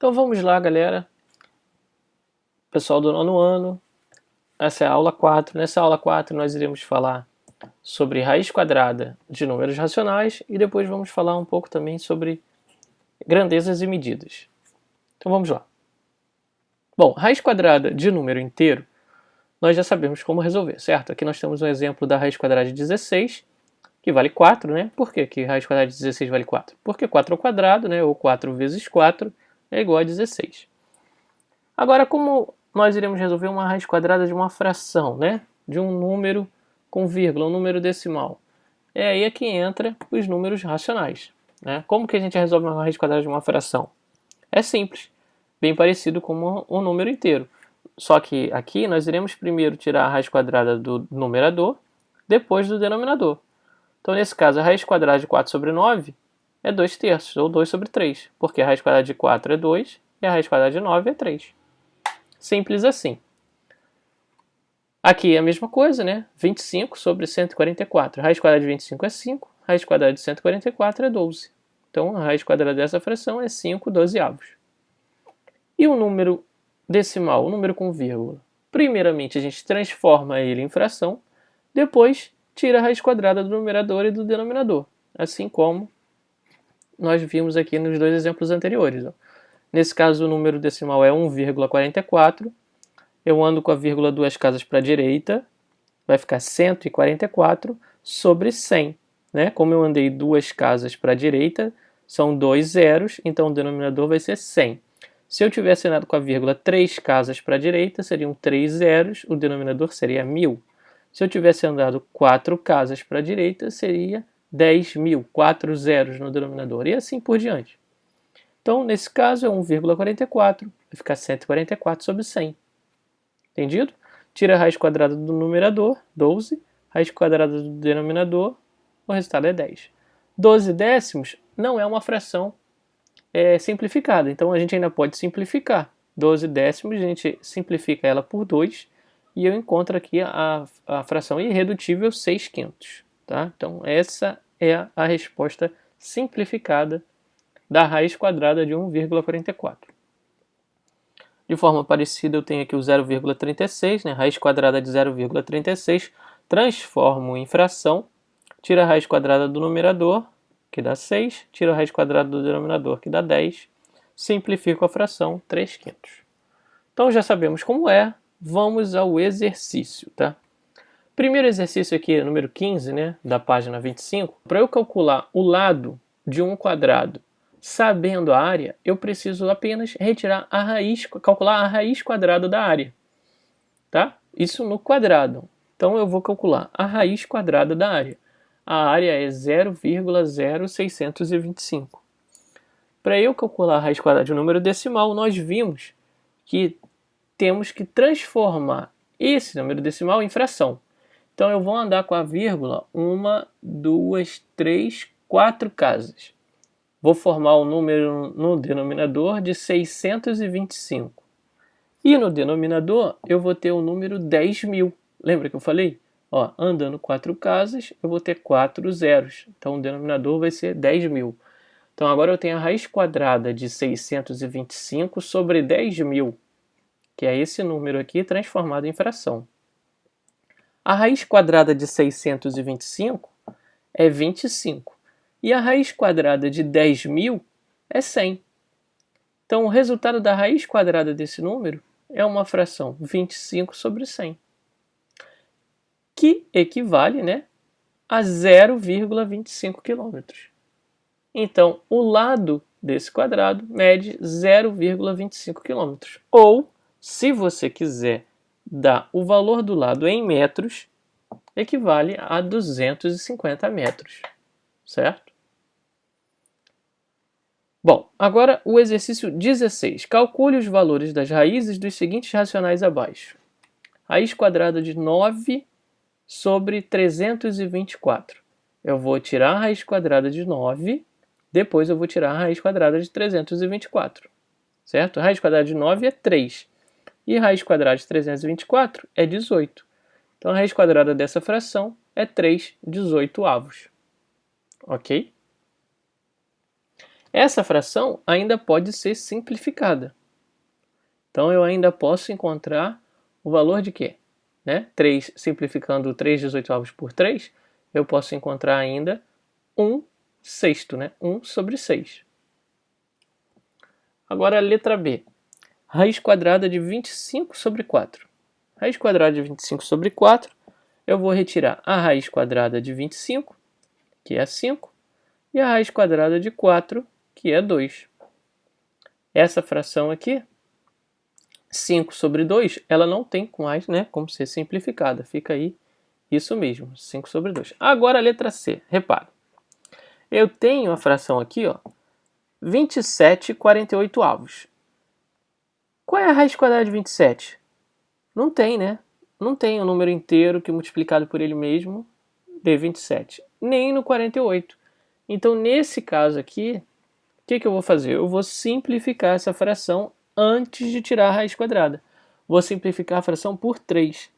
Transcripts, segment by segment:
Então vamos lá, galera. Pessoal do nono ano, essa é a aula 4. Nessa aula 4 nós iremos falar sobre raiz quadrada de números racionais e depois vamos falar um pouco também sobre grandezas e medidas. Então vamos lá. Bom, raiz quadrada de número inteiro, nós já sabemos como resolver, certo? Aqui nós temos um exemplo da raiz quadrada de 16, que vale 4, né? Por que raiz quadrada de 16 vale 4? Porque 4 ao quadrado, né? Ou 4 vezes 4 é igual a 16. Agora, como nós iremos resolver uma raiz quadrada de uma fração, né? De um número com vírgula, um número decimal. É aí que entra os números racionais, né? Como que a gente resolve uma raiz quadrada de uma fração? É simples, bem parecido com um número inteiro. Só que aqui nós iremos primeiro tirar a raiz quadrada do numerador, depois do denominador. Então, nesse caso, a raiz quadrada de 4 sobre 9 é 2 terços, ou 2 sobre 3, porque a raiz quadrada de 4 é 2 e a raiz quadrada de 9 é 3. Simples assim. Aqui é a mesma coisa, né? 25 sobre 144. A raiz quadrada de 25 é 5, a raiz quadrada de 144 é 12. Então, a raiz quadrada dessa fração é 5 dozeavos. E o número decimal, o número com vírgula? Primeiramente, a gente transforma ele em fração, depois tira a raiz quadrada do numerador e do denominador, assim como nós vimos aqui nos dois exemplos anteriores. Nesse caso, o número decimal é 1,44. Eu ando com a vírgula duas casas para a direita, vai ficar 144 sobre 100. Né? Como eu andei duas casas para a direita, são dois zeros, então o denominador vai ser 100. Se eu tivesse andado com a vírgula 3 casas para a direita, seriam 3 zeros, o denominador seria 1000. Se eu tivesse andado 4 casas para a direita, seria 10.000, 4 zeros no denominador, e assim por diante. Então, nesse caso, é 1,44, vai ficar 144 sobre 100. Entendido? Tira a raiz quadrada do numerador, 12, raiz quadrada do denominador, o resultado é 10. 12 décimos não é uma fração simplificada, então a gente ainda pode simplificar. 12 décimos, a gente simplifica ela por 2, e eu encontro aqui a fração irredutível 6 quintos. Tá? Então, essa é a resposta simplificada da raiz quadrada de 1,44. De forma parecida, eu tenho aqui o 0,36, né? Raiz quadrada de 0,36, transformo em fração, tiro a raiz quadrada do numerador, que dá 6, tiro a raiz quadrada do denominador, que dá 10, simplifico a fração 3 quintos. Então, já sabemos como é, vamos ao exercício, tá? Primeiro exercício aqui, número 15, né, da página 25. Para eu calcular o lado de um quadrado sabendo a área, eu preciso apenas retirar a raiz, calcular a raiz quadrada da área. Tá? Isso no quadrado. Então eu vou calcular a raiz quadrada da área. A área é 0,0625. Para eu calcular a raiz quadrada de um número decimal, nós vimos que temos que transformar esse número decimal em fração. Então eu vou andar com a vírgula 1, 2, 3, 4 casas. Vou formar o número no denominador de 625. E no denominador eu vou ter o número 10.000. Lembra que eu falei? Ó, andando 4 casas, eu vou ter 4 zeros. Então o denominador vai ser 10.000. Então agora eu tenho a raiz quadrada de 625 sobre 10.000, que é esse número aqui transformado em fração. A raiz quadrada de 625 é 25. E a raiz quadrada de 10.000 é 100. Então, o resultado da raiz quadrada desse número é uma fração 25 sobre 100, que equivale, né, a 0,25 km. Então, o lado desse quadrado mede 0,25 km. Ou, se você quiser dar o valor do lado em metros, equivale a 250 metros. Certo? Bom, agora o exercício 16. Calcule os valores das raízes dos seguintes racionais abaixo. Raiz quadrada de 9 sobre 324. Eu vou tirar a raiz quadrada de 9, depois eu vou tirar a raiz quadrada de 324. Certo? A raiz quadrada de 9 é 3. E a raiz quadrada de 324 é 18. Então a raiz quadrada dessa fração é 3 18avos. Ok? Essa fração ainda pode ser simplificada. Então, eu ainda posso encontrar o valor de quê? 3, simplificando 3/18 por 3, eu posso encontrar ainda 1/6, 1 sobre 6. Agora a letra B. Raiz quadrada de 25 sobre 4. Raiz quadrada de 25 sobre 4, eu vou retirar a raiz quadrada de 25, que é 5, e a raiz quadrada de 4, que é 2. Essa fração aqui, 5 sobre 2, ela não tem mais como ser simplificada. Fica aí isso mesmo, 5 sobre 2. Agora a letra C, repare. Eu tenho a fração aqui, 27/48. Qual é a raiz quadrada de 27? Não tem, né? Não tem o número inteiro que multiplicado por ele mesmo dê 27. Nem no 48. Então, nesse caso aqui, o que eu vou fazer? Eu vou simplificar essa fração antes de tirar a raiz quadrada. Vou simplificar a fração por 3.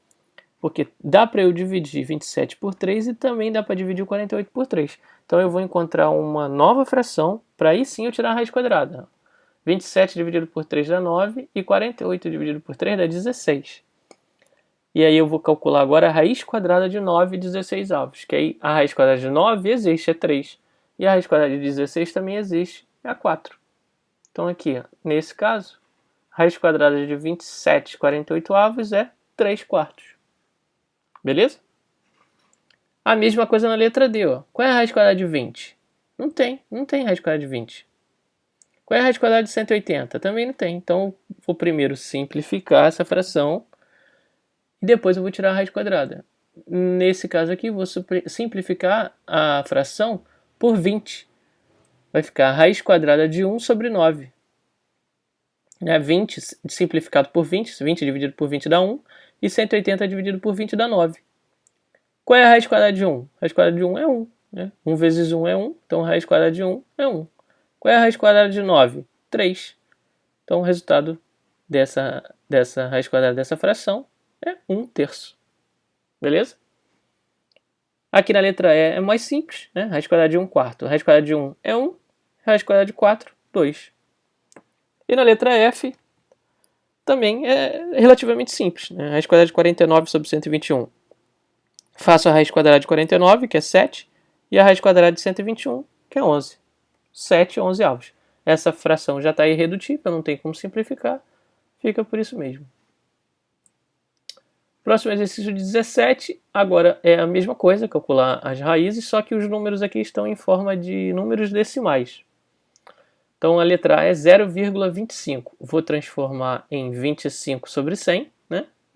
Porque dá para eu dividir 27 por 3 e também dá para dividir o 48 por 3. Então eu vou encontrar uma nova fração para aí sim eu tirar a raiz quadrada. 27 dividido por 3 dá 9 e 48 dividido por 3 dá 16. E aí eu vou calcular agora a raiz quadrada de 9/16, que aí a raiz quadrada de 9 existe, é 3. E a raiz quadrada de 16 também existe, é 4. Então aqui, nesse caso, a raiz quadrada de 27/48 é 3/4. Beleza? A mesma coisa na letra D. Qual é a raiz quadrada de 20? Não tem raiz quadrada de 20. Qual é a raiz quadrada de 180? Também não tem. Então, eu vou primeiro simplificar essa fração e depois eu vou tirar a raiz quadrada. Nesse caso aqui, eu vou simplificar a fração por 20. Vai ficar a raiz quadrada de 1 sobre 9. 20 simplificado por 20, 20 dividido por 20 dá 1, e 180 dividido por 20 dá 9. Qual é a raiz quadrada de 1? A raiz quadrada de 1 é 1. 1 vezes 1 é 1, então a raiz quadrada de 1 é 1. Qual é a raiz quadrada de 9? 3. Então o resultado dessa raiz quadrada dessa fração é 1/3. Beleza? Aqui na letra E é mais simples, raiz quadrada de 1/4. A raiz quadrada de 1 é 1, raiz quadrada de 4, 2. E na letra F também é relativamente simples. Raiz quadrada de 49 sobre 121. Faço a raiz quadrada de 49, que é 7, e a raiz quadrada de 121, que é 11. 7/11. Essa fração já está irredutível, não tem como simplificar, fica por isso mesmo. Próximo exercício de 17, agora é a mesma coisa, calcular as raízes, só que os números aqui estão em forma de números decimais. Então a letra A é 0,25. Vou transformar em 25 sobre 100,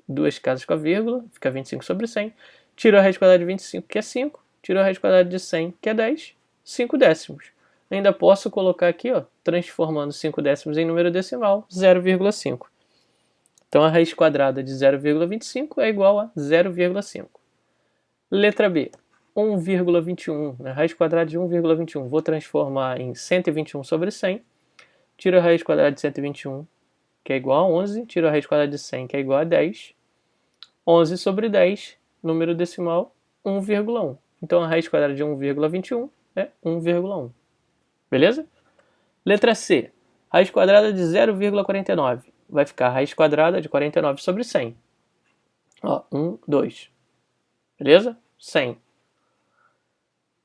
duas casas com a vírgula, fica 25 sobre 100. Tiro a raiz quadrada de 25, que é 5. Tiro a raiz quadrada de 100, que é 10. 5 décimos. Ainda posso colocar aqui, transformando 5 décimos em número decimal, 0,5. Então a raiz quadrada de 0,25 é igual a 0,5. Letra B, 1,21. A raiz quadrada de 1,21. Vou transformar em 121 sobre 100. Tiro a raiz quadrada de 121, que é igual a 11. Tiro a raiz quadrada de 100, que é igual a 10. 11 sobre 10, número decimal, 1,1. Então a raiz quadrada de 1,21 é 1,1. Beleza? Letra C, raiz quadrada de 0,49. Vai ficar a raiz quadrada de 49 sobre 100. 1, 2. Beleza? 100.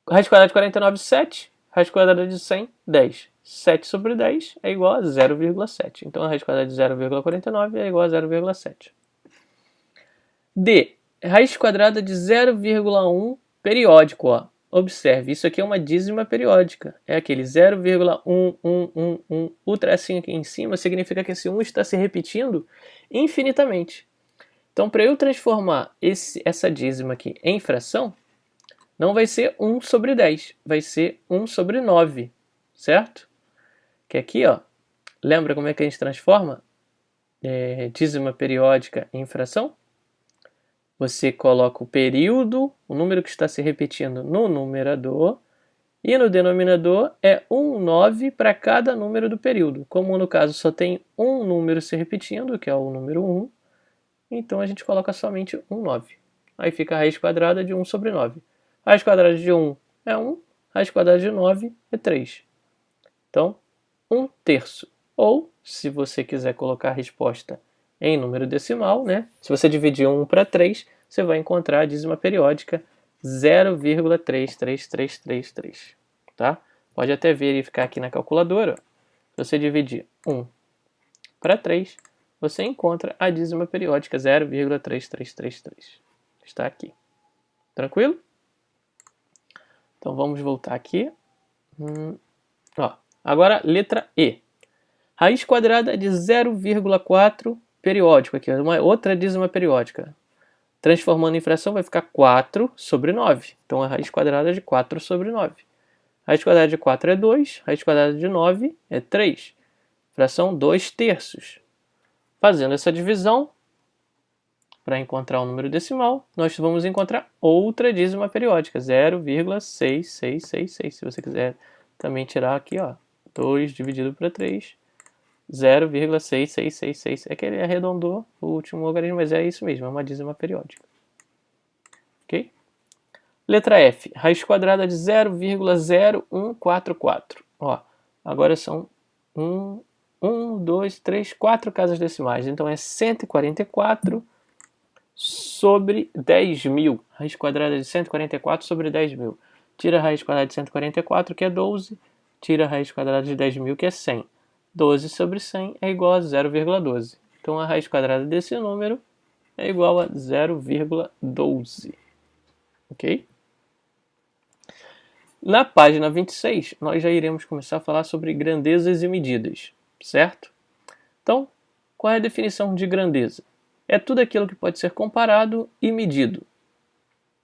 Raiz quadrada de 49, 7. Raiz quadrada de 100, 10. 7 sobre 10 é igual a 0,7. Então a raiz quadrada de 0,49 é igual a 0,7. D. Raiz quadrada de 0,1 periódico. Observe, isso aqui é uma dízima periódica. É aquele 0,1111. O tracinho aqui em cima significa que esse 1 está se repetindo infinitamente. Então, para eu transformar essa dízima aqui em fração, não vai ser 1 sobre 10, vai ser 1 sobre 9, certo? Que aqui, lembra como é que a gente transforma dízima periódica em fração? Você coloca o período, o número que está se repetindo no numerador, e no denominador é 9 para cada número do período. Como no caso só tem um número se repetindo, que é o número 1, então a gente coloca somente 9. Aí fica a raiz quadrada de 1 sobre 9. A raiz quadrada de 1 é 1, a raiz quadrada de 9 é 3. Então, 1/3. Ou, se você quiser colocar a resposta em número decimal, né? Se você dividir 1 para 3, você vai encontrar a dízima periódica 0,33333, tá? Pode até verificar aqui na calculadora. Se você dividir 1 para 3, você encontra a dízima periódica 0,3333. Está aqui. Tranquilo? Então vamos voltar aqui. Agora, letra E. Raiz quadrada de 0,4 periódico. Aqui, uma outra dízima periódica. Transformando em fração vai ficar 4 sobre 9. Então a raiz quadrada de 4 sobre 9. Raiz quadrada de 4 é 2. Raiz quadrada de 9 é 3. Fração 2/3. Fazendo essa divisão, para encontrar um número decimal, nós vamos encontrar outra dízima periódica, 0,6666. Se você quiser também tirar aqui, 2 dividido por 3, 0,6666. É que ele arredondou o último logaritmo, mas é isso mesmo, é uma dízima periódica. Ok? Letra F, raiz quadrada de 0,0144. Agora são 4 casas decimais, então é 144 sobre 10.000. Raiz quadrada de 144 sobre 10.000. Tira a raiz quadrada de 144, que é 12. Tira a raiz quadrada de 10.000, que é 100. 12 sobre 100 é igual a 0,12. Então a raiz quadrada desse número é igual a 0,12. Ok? Na página 26, nós já iremos começar a falar sobre grandezas e medidas, certo? Então, qual é a definição de grandeza? É tudo aquilo que pode ser comparado e medido.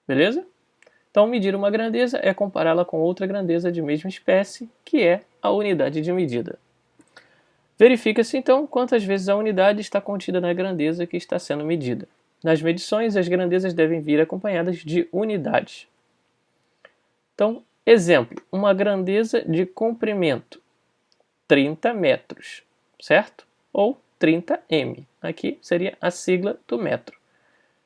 Beleza? Então, medir uma grandeza é compará-la com outra grandeza de mesma espécie, que é a unidade de medida. Verifica-se, então, quantas vezes a unidade está contida na grandeza que está sendo medida. Nas medições, as grandezas devem vir acompanhadas de unidades. Então, exemplo, uma grandeza de comprimento, 30 metros, certo? Ou 30 m. Aqui seria a sigla do metro.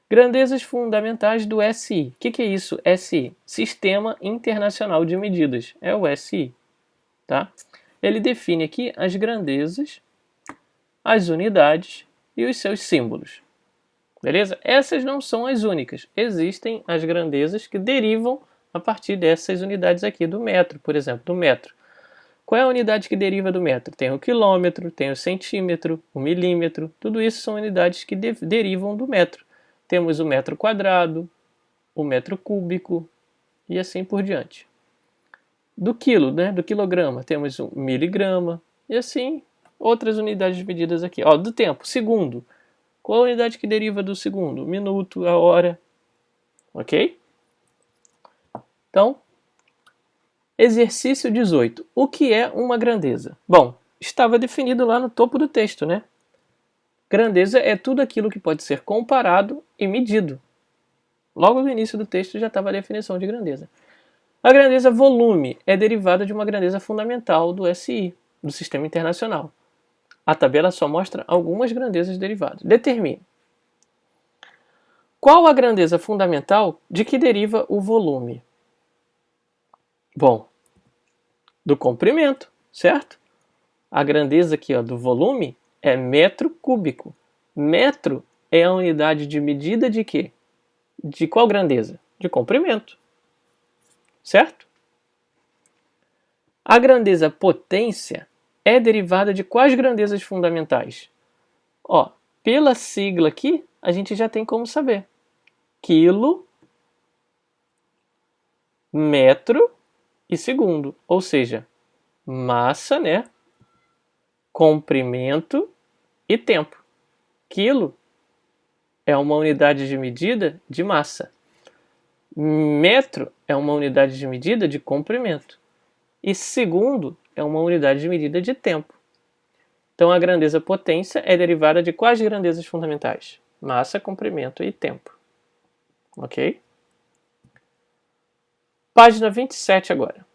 Grandezas fundamentais do SI. O que é isso, SI? Sistema Internacional de Medidas. É o SI. Tá? Ele define aqui as grandezas, as unidades e os seus símbolos. Beleza? Essas não são as únicas. Existem as grandezas que derivam a partir dessas unidades aqui do metro, por exemplo, do metro. Qual é a unidade que deriva do metro? Tem o quilômetro, tem o centímetro, o milímetro, tudo isso são unidades que derivam do metro. Temos o metro quadrado, o metro cúbico e assim por diante. Do quilo, né, do quilograma, temos o miligrama e assim outras unidades medidas aqui. Do tempo, segundo. Qual a unidade que deriva do segundo? Minuto, a hora. Ok? Então, exercício 18. O que é uma grandeza? Bom, estava definido lá no topo do texto, né? Grandeza é tudo aquilo que pode ser comparado e medido. Logo no início do texto já estava a definição de grandeza. A grandeza volume é derivada de uma grandeza fundamental do SI, do Sistema Internacional. A tabela só mostra algumas grandezas derivadas. Determine. Qual a grandeza fundamental de que deriva o volume? Bom, do comprimento, certo? A grandeza aqui do volume é metro cúbico. Metro é a unidade de medida de quê? De qual grandeza? De comprimento. Certo? A grandeza potência é derivada de quais grandezas fundamentais? Pela sigla aqui, a gente já tem como saber. Quilo, metro e segundo. Ou seja, massa, né? Comprimento e tempo. Quilo é uma unidade de medida de massa. Metro é uma unidade de medida de comprimento. E segundo é uma unidade de medida de tempo. Então a grandeza potência é derivada de quais grandezas fundamentais? Massa, comprimento e tempo. Ok? Página 27 agora.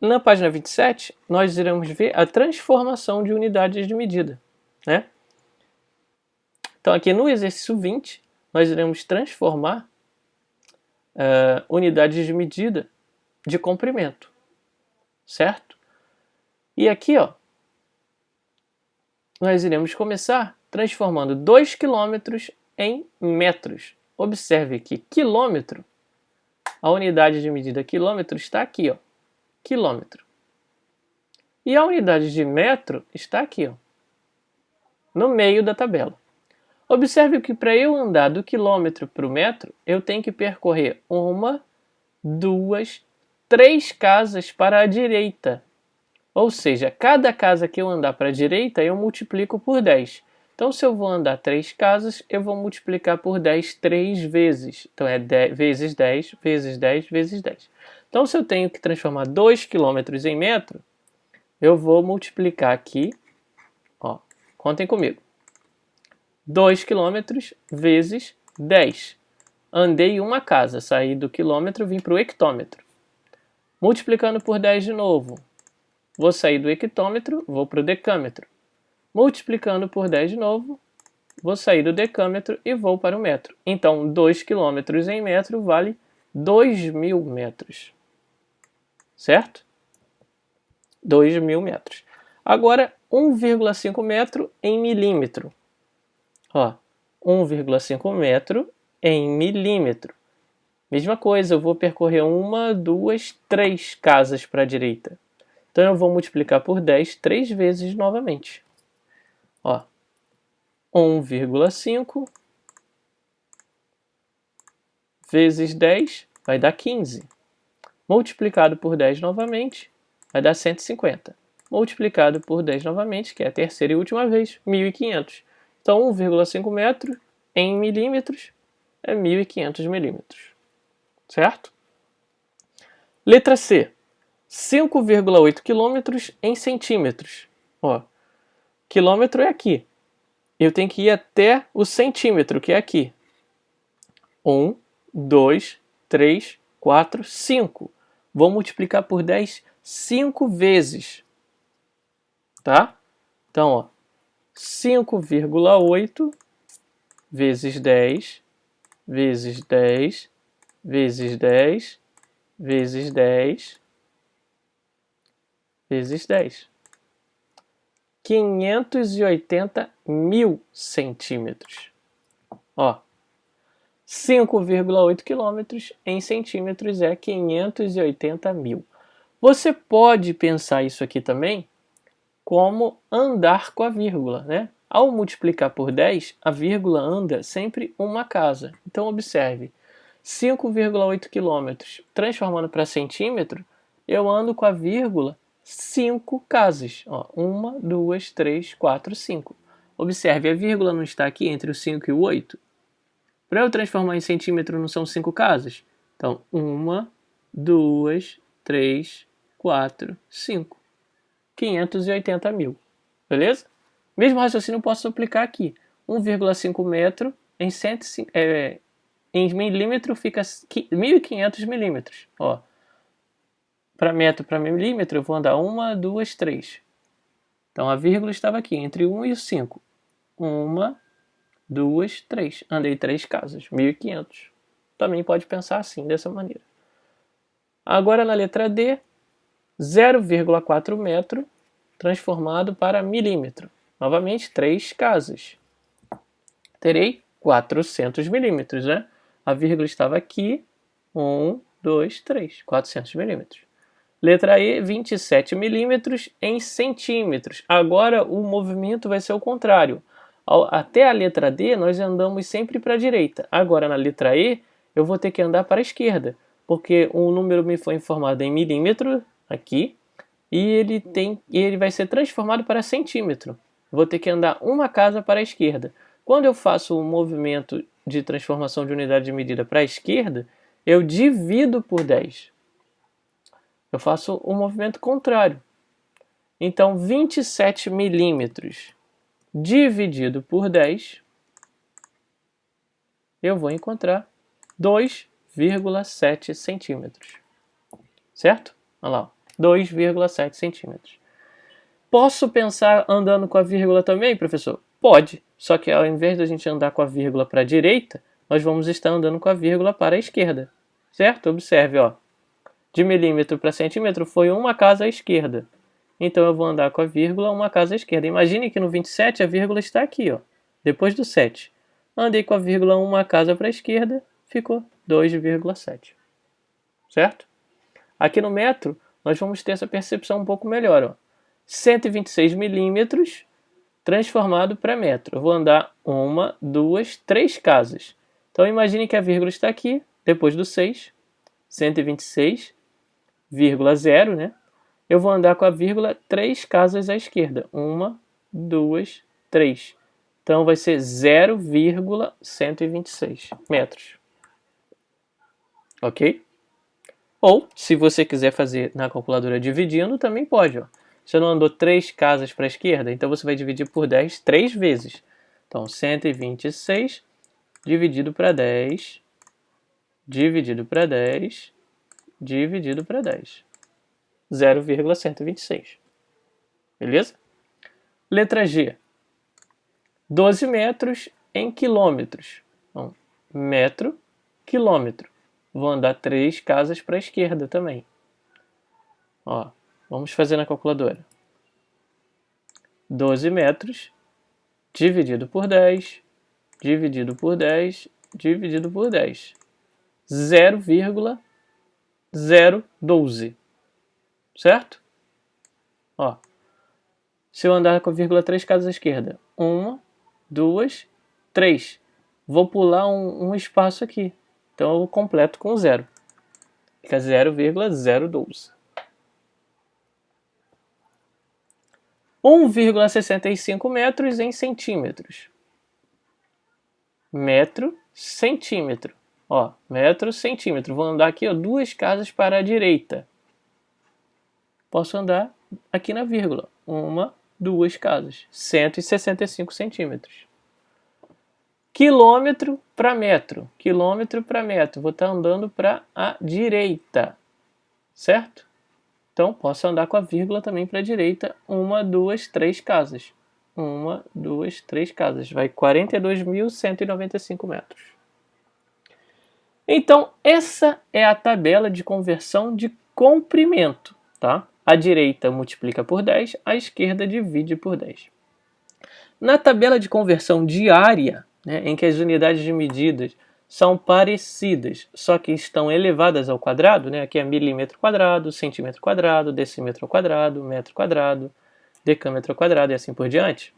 Na página 27, nós iremos ver a transformação de unidades de medida, né? Então aqui no exercício 20, nós iremos transformar unidades de medida de comprimento, certo? E aqui, ó, nós iremos começar transformando 2 quilômetros em metros. Observe que quilômetro, a unidade de medida quilômetro está aqui, ó, quilômetro. E a unidade de metro está aqui, ó, no meio da tabela. Observe que para eu andar do quilômetro para o metro, eu tenho que percorrer 1, 2, 3 casas para a direita. Ou seja, cada casa que eu andar para a direita, eu multiplico por 10. Então, se eu vou andar 3 casas, eu vou multiplicar por 10 3 vezes. Então, é 10 vezes 10, vezes 10, vezes 10. Então, se eu tenho que transformar 2 km em metro, eu vou multiplicar aqui, ó, contem comigo. 2 km vezes 10. Andei uma casa, saí do quilômetro, vim para o hectômetro. Multiplicando por 10 de novo. Vou sair do hectômetro, vou para o decâmetro. Multiplicando por 10 de novo, vou sair do decâmetro e vou para o metro. Então, 2 km em metro vale 2.000 metros. Certo? 2.000 metros. Agora, 1,5 metro em milímetro. Ó, 1,5 metro em milímetro. Mesma coisa, eu vou percorrer 1, 2, 3 casas para a direita. Então, eu vou multiplicar por 10 3 vezes novamente. Ó, 1,5 vezes 10 vai dar 15. Multiplicado por 10 novamente, vai dar 150. Multiplicado por 10 novamente, que é a terceira e última vez, 1.500. Então, 1,5 metro em milímetros é 1.500 milímetros. Certo? Letra C. 5,8 quilômetros em centímetros. Ó, quilômetro é aqui. Eu tenho que ir até o centímetro, que é aqui. 1, 2, 3, 4, 5. Vou multiplicar por 10 5 vezes. Tá? Então, ó, 5,8 vezes 10, vezes 10, vezes 10, vezes 10, vezes 10. 580 mil centímetros. Ó, 5,8 quilômetros em centímetros é 580 mil. Você pode pensar isso aqui também como andar com a vírgula, né? Ao multiplicar por 10, a vírgula anda sempre uma casa. Então, observe, 5,8 quilômetros transformando para centímetro, eu ando com a vírgula 5 casas. Ó, 1, 2, 3, 4, 5. Observe, a vírgula não está aqui entre o 5 e o 8? Para eu transformar em centímetro, não são 5 casas? Então, 1, 2, 3, 4, 5. 580 mil. Beleza? Mesmo raciocínio eu posso aplicar aqui. 1,5 metro em, em milímetro fica 1.500 milímetros. Ó, para metro para milímetro eu vou andar 1, 2, 3. Então a vírgula estava aqui, entre 1 e o 5. 1, 2, 3. Andei 3 casas, 1.500. Também pode pensar assim, dessa maneira. Agora na letra D, 0,4 metro transformado para milímetro. Novamente, 3 casas. Terei 400 milímetros, né? A vírgula estava aqui. 1, 2, 3. 400 milímetros. Letra E, 27 milímetros em centímetros. Agora o movimento vai ser o contrário. Até a letra D, nós andamos sempre para a direita. Agora, na letra E, eu vou ter que andar para a esquerda, porque o número me foi informado em milímetro, aqui, e ele vai ser transformado para centímetro. Vou ter que andar uma casa para a esquerda. Quando eu faço o movimento de transformação de unidade de medida para a esquerda, eu divido por 10. Eu faço o movimento contrário. Então, 27 milímetros dividido por 10, eu vou encontrar 2,7 centímetros. Certo? Olha lá, 2,7 centímetros. Posso pensar andando com a vírgula também, professor? Pode, só que ao invés da gente andar com a vírgula para a direita, nós vamos estar andando com a vírgula para a esquerda. Certo? Observe, ó. De milímetro para centímetro foi uma casa à esquerda. Então eu vou andar com a vírgula uma casa à esquerda. Imagine que no 27 a vírgula está aqui, ó, depois do 7. Andei com a vírgula uma casa para a esquerda, ficou 2,7. Certo? Aqui no metro, nós vamos ter essa percepção um pouco melhor. Ó. 126 milímetros transformado para metro. Eu vou andar uma, duas, três casas. Então imagine que a vírgula está aqui, depois do 6, 126,0, né? Eu vou andar com a vírgula 3 casas à esquerda. 1, 2, 3. Então vai ser 0,126 metros. Ok? Ou, se você quiser fazer na calculadora dividindo, também pode. Ó. Você não andou 3 casas para a esquerda, então você vai dividir por 10 3 vezes. Então, 126 dividido para 10, dividido para 10, dividido para 10. 0,126. Beleza? Letra G. 12 metros em quilômetros. Então, metro, quilômetro. Vou andar 3 casas para a esquerda também. Ó, vamos fazer na calculadora. 12 metros dividido por 10, dividido por 10, dividido por 10. 0,012. Certo? Ó, se eu andar com a vírgula 3 casas à esquerda, 1, 2, 3. Vou pular um espaço aqui. Então eu completo com 0. Fica 0,012. 1,65 metros em centímetros. Metro, centímetro. Ó, metro, centímetro. Vou andar aqui, ó, 2 casas para a direita. Posso andar aqui na vírgula. 1, 2 casas. 165 centímetros. Quilômetro para metro. Quilômetro para metro. Vou estar andando para a direita. Certo? Então, posso andar com a vírgula também para a direita. 1, 2, 3 casas. 1, 2, 3 casas. Vai 42.195 metros. Então, essa é a tabela de conversão de comprimento. Tá? A direita multiplica por 10, a esquerda divide por 10. Na tabela de conversão de área, né, em que as unidades de medidas são parecidas, só que estão elevadas ao quadrado, né, aqui é milímetro quadrado, centímetro quadrado, decímetro quadrado, metro quadrado, decâmetro quadrado e assim por diante.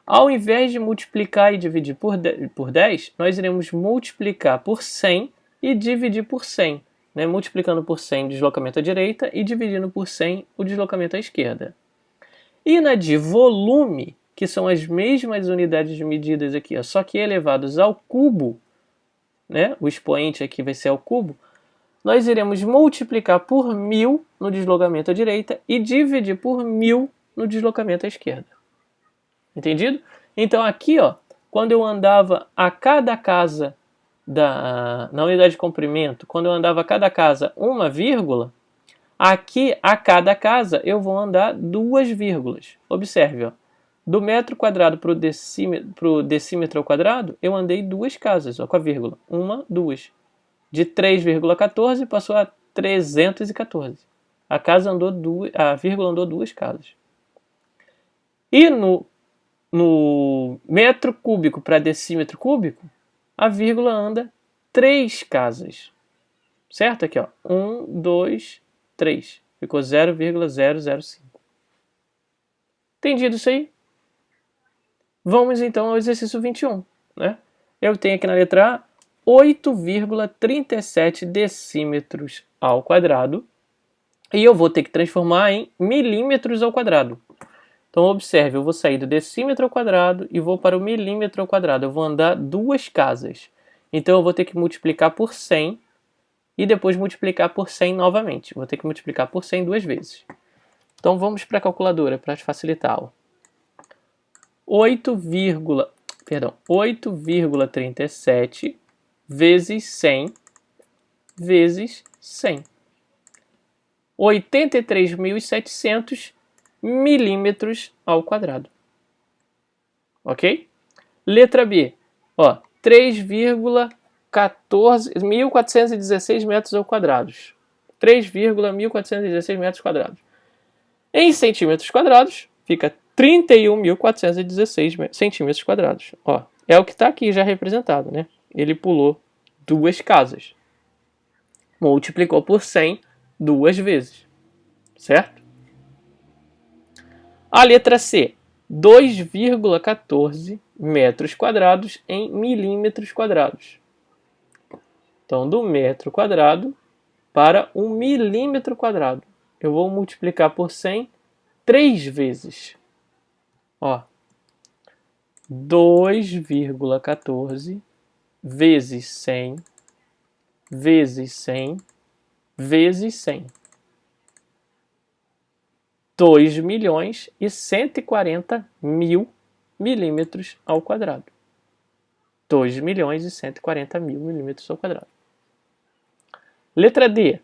Ao invés de multiplicar e dividir por 10, nós iremos multiplicar por 100 e dividir por 100. Né, multiplicando por 100 o deslocamento à direita e dividindo por 100 o deslocamento à esquerda. E na de volume, que são as mesmas unidades de medidas aqui, ó, só que elevados ao cubo, né, o expoente aqui vai ser ao cubo, nós iremos multiplicar por 1000 no deslocamento à direita e dividir por 1000 no deslocamento à esquerda. Entendido? Então aqui, ó, quando eu andava a cada casa na unidade de comprimento, quando eu andava a cada casa uma vírgula, aqui a cada casa eu vou andar 2 vírgulas. Observe, ó, do metro quadrado para o decímetro ao quadrado, eu andei 2 casas, ó, com a vírgula. 1, 2. De 3,14 passou a 314. A vírgula andou 2 casas. E no metro cúbico para decímetro cúbico, a vírgula anda 3 casas. Certo? Aqui, ó. 1, 2, 3. Ficou 0,005. Entendido isso aí? Vamos então ao exercício 21. Né? Eu tenho aqui na letra A 8,37 decímetros ao quadrado. E eu vou ter que transformar em milímetros ao quadrado. Então, observe, eu vou sair do decímetro ao quadrado e vou para o milímetro ao quadrado. Eu vou andar 2 casas. Então, eu vou ter que multiplicar por 100 e depois multiplicar por 100 novamente. Vou ter que multiplicar por 100 2 vezes. Então, vamos para a calculadora para facilitar. 8,37 vezes 100 vezes 100. 83.700 milímetros ao quadrado. Ok? Letra B. Ó, 3,1416 metros ao quadrado. 3,1416 metros quadrados. Em centímetros quadrados, fica 31.416 centímetros quadrados. Ó, é o que está aqui já representado, né? Ele pulou 2 casas. Multiplicou por 100 2 vezes, certo? A letra C, 2,14 metros quadrados em milímetros quadrados. Então, do metro quadrado para 1 milímetro quadrado. Eu vou multiplicar por 100 3 vezes. Ó, 2,14 vezes 100 vezes 100 vezes 100. 2.140.000 milímetros ao quadrado. 2.140.000 milímetros ao quadrado. Letra D.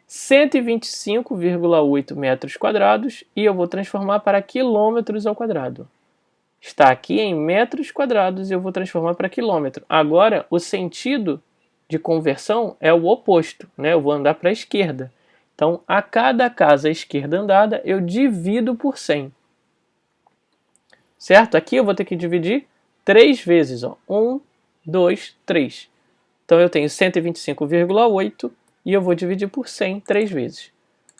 125,8 metros quadrados e eu vou transformar para quilômetros ao quadrado. Está aqui em metros quadrados e eu vou transformar para quilômetro. Agora, o sentido de conversão é o oposto, né? Eu vou andar para a esquerda. Então, a cada casa à esquerda andada, eu divido por 100. Certo? Aqui eu vou ter que dividir 3 vezes. Ó. 1, 2, 3. Então, eu tenho 125,8 e eu vou dividir por 100 3 vezes.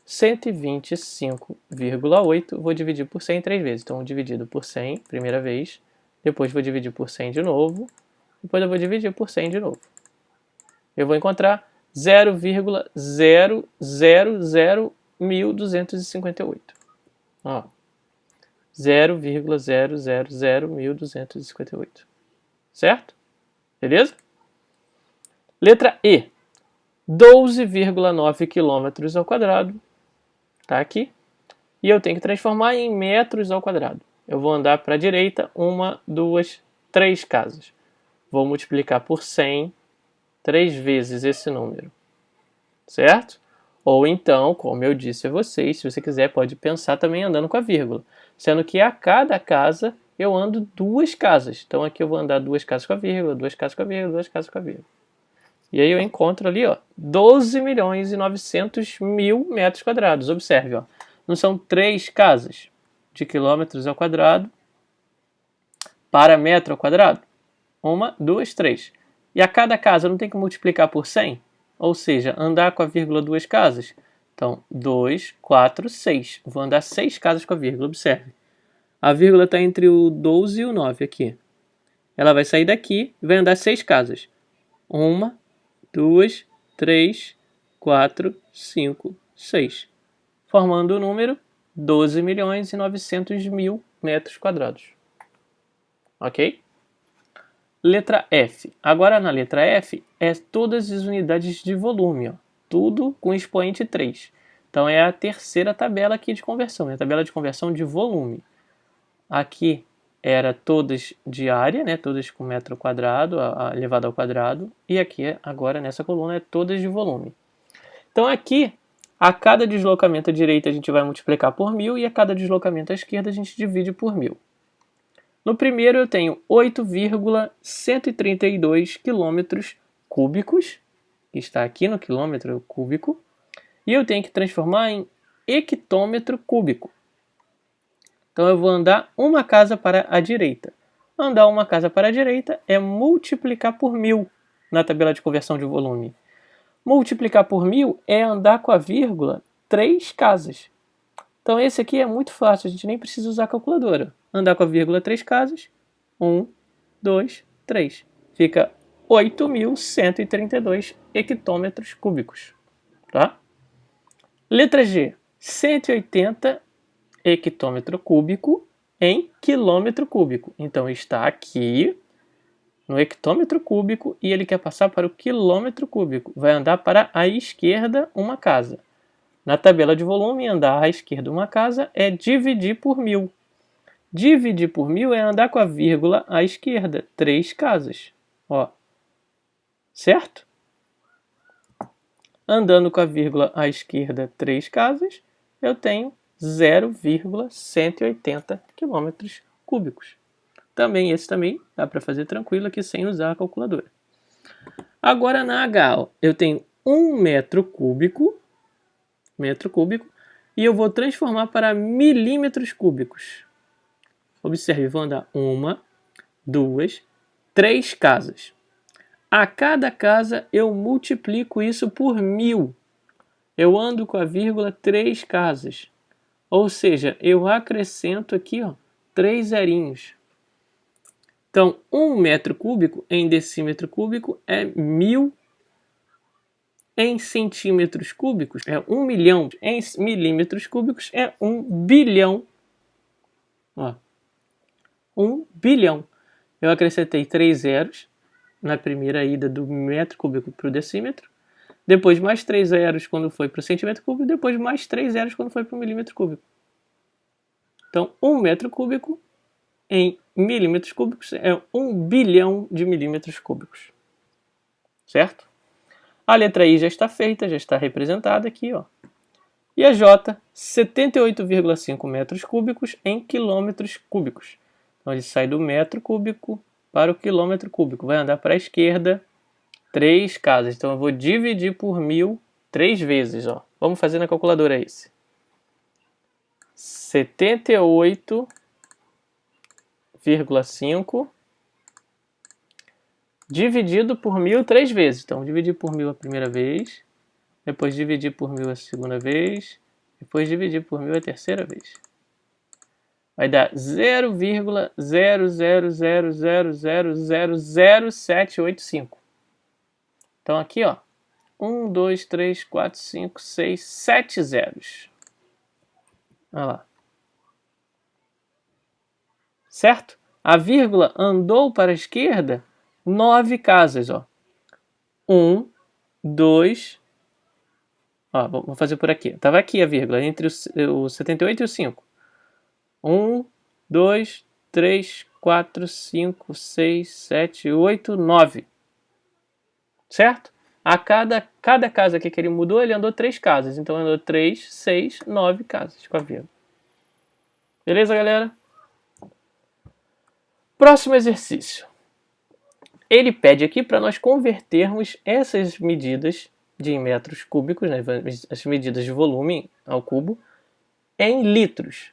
125,8 vou dividir por 100 3 vezes. Então, dividido por 100, primeira vez. Depois vou dividir por 100 de novo. Depois eu vou dividir por 100 de novo. Eu vou encontrar 0,000.258. Ó, 0,000.258. Certo? Beleza? Letra E. 12,9 quilômetros ao quadrado. Tá aqui. E eu tenho que transformar em metros ao quadrado. Eu vou andar para a direita 1, 2, 3 casas. Vou multiplicar por 100 3 vezes esse número, certo? Ou então, como eu disse a vocês, se você quiser pode pensar também andando com a vírgula, sendo que a cada casa eu ando 2 casas. Então aqui eu vou andar 2 casas com a vírgula, 2 casas com a vírgula, 2 casas com a vírgula. E aí eu encontro ali, ó, 12.900.000 metros quadrados. Observe, ó, não são 3 casas de quilômetros ao quadrado para metro ao quadrado? 1, 2, 3. E a cada casa não tem que multiplicar por 100? Ou seja, andar com a vírgula 2 casas. Então, 2, 4, 6. Vou andar 6 casas com a vírgula, observe. A vírgula está entre o 12 e o 9 aqui. Ela vai sair daqui e vai andar 6 casas. 1, 2, 3, 4, 5, 6. Formando o número 12.900.000 metros quadrados. Ok? Letra F. Agora na letra F é todas as unidades de volume, ó. Tudo com expoente 3. Então é a terceira tabela aqui de conversão, é a tabela de conversão de volume. Aqui era todas de área, né? Todas com metro quadrado, elevado ao quadrado. E aqui, agora nessa coluna, é todas de volume. Então aqui, a cada deslocamento à direita a gente vai multiplicar por 1.000 e a cada deslocamento à esquerda a gente divide por 1.000. No primeiro eu tenho 8,132 quilômetros cúbicos, que está aqui no quilômetro cúbico, e eu tenho que transformar em hectômetro cúbico. Então eu vou andar uma casa para a direita. Andar uma casa para a direita é multiplicar por 1.000 na tabela de conversão de volume. Multiplicar por 1.000 é andar com a vírgula 3 casas. Então esse aqui é muito fácil, a gente nem precisa usar a calculadora. Andar com a vírgula 3 casas, 1, 2, 3. Fica 8.132 hectômetros cúbicos. Tá? Letra G, 180 hectômetro cúbico em quilômetro cúbico. Então está aqui no hectômetro cúbico e ele quer passar para o quilômetro cúbico. Vai andar para a esquerda uma casa. Na tabela de volume, andar à esquerda uma casa é dividir por 1.000. Dividir por 1.000 é andar com a vírgula à esquerda, 3 casas. Ó. Certo? Andando com a vírgula à esquerda, 3 casas, eu tenho 0,180 quilômetros cúbicos. Também esse também dá para fazer tranquilo aqui sem usar a calculadora. Agora na H, ó, eu tenho 1 metro cúbico e eu vou transformar para milímetros cúbicos. Observe, vou andar 1, 2, 3 casas. A cada casa eu multiplico isso por 1000. Eu ando com a vírgula 3 casas. Ou seja, eu acrescento aqui 3 zerinhos. Então, 1 metro cúbico em decímetro cúbico é 1000. Em centímetros cúbicos é 1 milhão. Em milímetros cúbicos é 1 bilhão. 1 bilhão. Eu acrescentei 3 zeros na primeira ida do metro cúbico para o decímetro. Depois mais 3 zeros quando foi para o centímetro cúbico. Depois mais 3 zeros quando foi para o milímetro cúbico. Então, 1 metro cúbico em milímetros cúbicos é 1 bilhão de milímetros cúbicos. Certo? A letra I já está feita, já está representada aqui. E a J, 78,5 metros cúbicos em quilômetros cúbicos. Então, ele sai do metro cúbico para o quilômetro cúbico. Vai andar para a esquerda 3 casas. Então, eu vou dividir por 1000 3 vezes. Vamos fazer na calculadora esse. 78,5 dividido por 1000 3 vezes. Então, dividir por 1000 a primeira vez, depois dividir por 1000 a segunda vez, depois dividir por 1000 a terceira vez. Vai dar 0,000000785. Então, aqui, 1, 2, 3, 4, 5, 6, 7 zeros. Olha lá. Certo? A vírgula andou para a esquerda 9 casas. 1, 2... vou fazer por aqui. Estava aqui a vírgula, entre o 78 e o 5. 1, 2, 3, 4, 5, 6, 7, 8, 9. Certo? A cada casa que ele mudou, ele andou 3 casas. Então, andou 3, 6, 9 casas com a vírgula. Beleza, galera? Próximo exercício. Ele pede aqui para nós convertermos essas medidas de metros cúbicos, né, as medidas de volume ao cubo, em litros.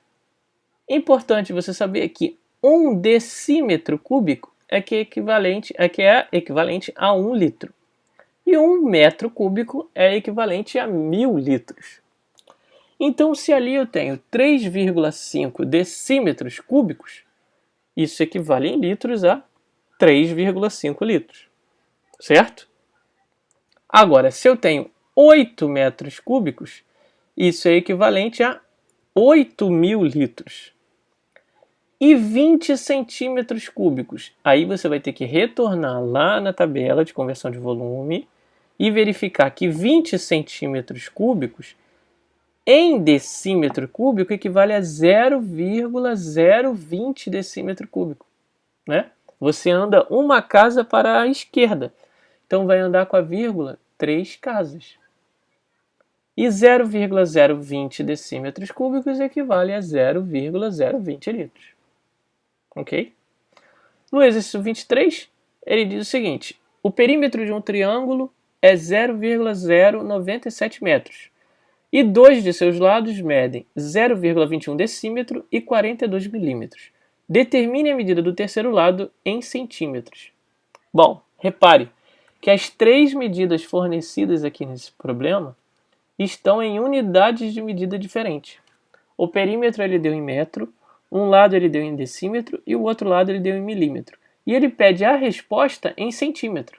Importante você saber que 1 decímetro cúbico é equivalente a 1 litro. E 1 metro cúbico é equivalente a 1000 litros. Então, se ali eu tenho 3,5 decímetros cúbicos, isso equivale em litros a 3,5 litros. Certo? Agora, se eu tenho 8 metros cúbicos, isso é equivalente a 8.000 litros. E 20 centímetros cúbicos. Aí você vai ter que retornar lá na tabela de conversão de volume e verificar que 20 centímetros cúbicos em decímetro cúbico equivale a 0,020 decímetro cúbico. Né? Você anda uma casa para a esquerda. Então vai andar com a vírgula 3 casas. E 0,020 decímetros cúbicos equivale a 0,020 litros. Ok? No exercício 23, ele diz o seguinte: o perímetro de um triângulo é 0,097 metros. E 2 de seus lados medem 0,21 decímetro e 42 milímetros. Determine a medida do terceiro lado em centímetros. Bom, repare que as 3 medidas fornecidas aqui nesse problema estão em unidades de medida diferentes. O perímetro ele deu em metro, um lado ele deu em decímetro e o outro lado ele deu em milímetro. E ele pede a resposta em centímetro.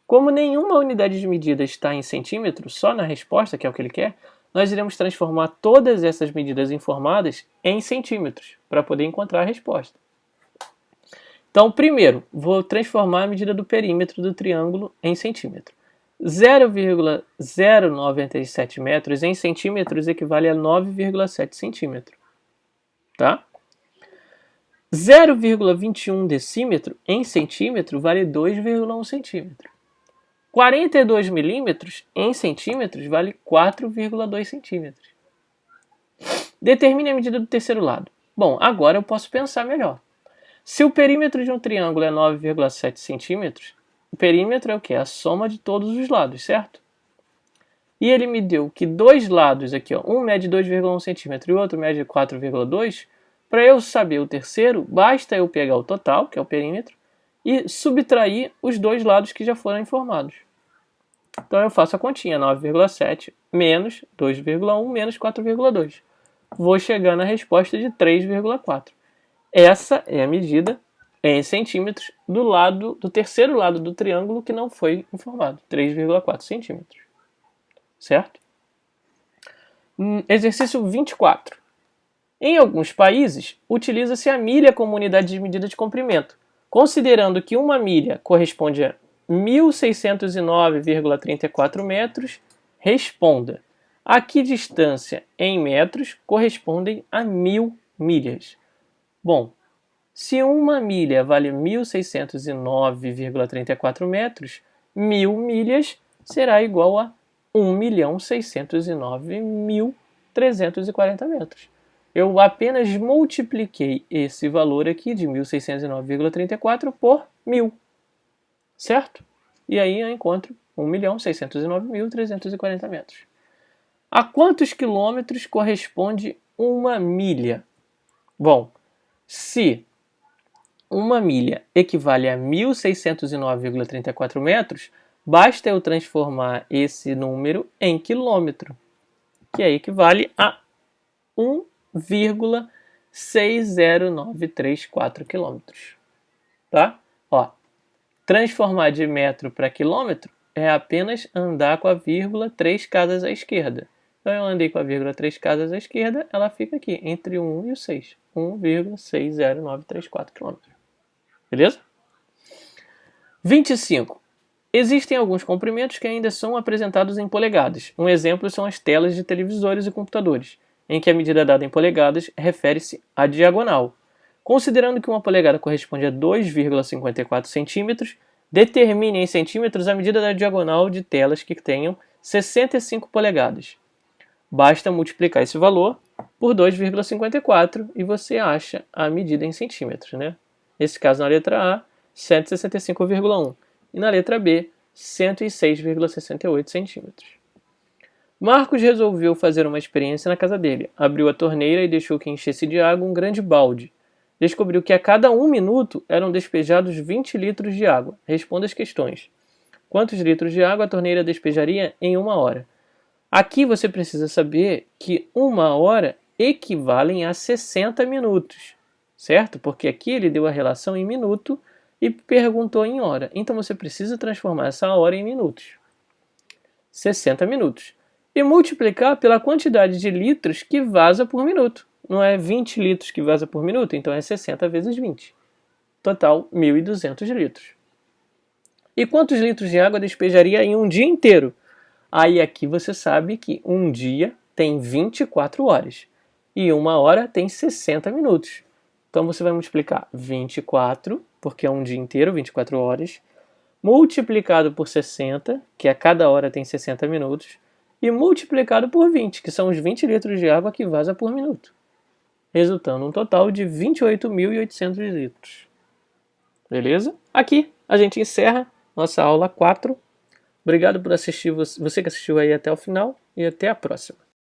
Como nenhuma unidade de medida está em centímetro, só na resposta, que é o que ele quer, nós iremos transformar todas essas medidas informadas em centímetros, para poder encontrar a resposta. Então, primeiro, vou transformar a medida do perímetro do triângulo em centímetro. 0,097 metros em centímetros equivale a 9,7 centímetros. Tá? 0,21 decímetro em centímetro vale 2,1 centímetro. 42 milímetros em centímetros vale 4,2 centímetros. Determine a medida do terceiro lado. Bom, agora eu posso pensar melhor. Se o perímetro de um triângulo é 9,7 centímetros, o perímetro é o quê? A soma de todos os lados, certo? e ele me deu que dois lados aqui, ó, um mede 2,1 centímetro e o outro mede 4,2, para eu saber o terceiro, basta eu pegar o total, que é o perímetro, e subtrair os dois lados que já foram informados. Então eu faço a continha, 9,7 menos 2,1 menos 4,2. Vou chegar na resposta de 3,4. Essa é a medida em centímetros do terceiro lado do triângulo que não foi informado, 3,4 centímetros. Certo? Exercício 24. Em alguns países, utiliza-se a milha como unidade de medida de comprimento, considerando que uma milha corresponde a 1.609,34 metros, responda: a que distância em metros correspondem a 1.000 milhas? Bom, se uma milha vale 1.609,34 metros, 1.000 milhas será igual a 1.609.340 metros. Eu apenas multipliquei esse valor aqui de 1.609,34 por 1.000, certo? E aí eu encontro 1.609.340 metros. A quantos quilômetros corresponde uma milha? Bom, se uma milha equivale a 1.609,34 metros, basta eu transformar esse número em quilômetro, que aí equivale a 1,60934 quilômetros. Tá? Ó, transformar de metro para quilômetro é apenas andar com a vírgula 3 casas à esquerda. Então eu andei com a vírgula 3 casas à esquerda, ela fica aqui, entre o 1 e o 6. 1,60934 km. Beleza? 25. Existem alguns comprimentos que ainda são apresentados em polegadas. Um exemplo são as telas de televisores e computadores, em que a medida dada em polegadas refere-se à diagonal. Considerando que uma polegada corresponde a 2,54 centímetros, determine em centímetros a medida da diagonal de telas que tenham 65 polegadas. Basta multiplicar esse valor por 2,54 e você acha a medida em centímetros, né? Nesse caso, na letra A, 165,1 e na letra B, 106,68 centímetros. Marcos resolveu fazer uma experiência na casa dele. Abriu a torneira e deixou que enchesse de água um grande balde. Descobriu que a cada 1 minuto eram despejados 20 litros de água. Responda as questões. Quantos litros de água a torneira despejaria em 1 hora? Aqui você precisa saber que 1 hora equivalem a 60 minutos, certo? Porque aqui ele deu a relação em minuto e perguntou em hora. Então você precisa transformar essa hora em minutos. 60 minutos. E multiplicar pela quantidade de litros que vaza por minuto. Não é 20 litros que vaza por minuto, então é 60 vezes 20. Total, 1.200 litros. E quantos litros de água despejaria em um dia inteiro? Aí aqui você sabe que um dia tem 24 horas e 1 hora tem 60 minutos. Então você vai multiplicar 24, porque é um dia inteiro, 24 horas, multiplicado por 60, que a cada hora tem 60 minutos, e multiplicado por 20, que são os 20 litros de água que vaza por minuto, resultando um total de 28.800 litros. Beleza? Aqui a gente encerra nossa aula 4. Obrigado por assistir, você que assistiu aí até o final, e até a próxima.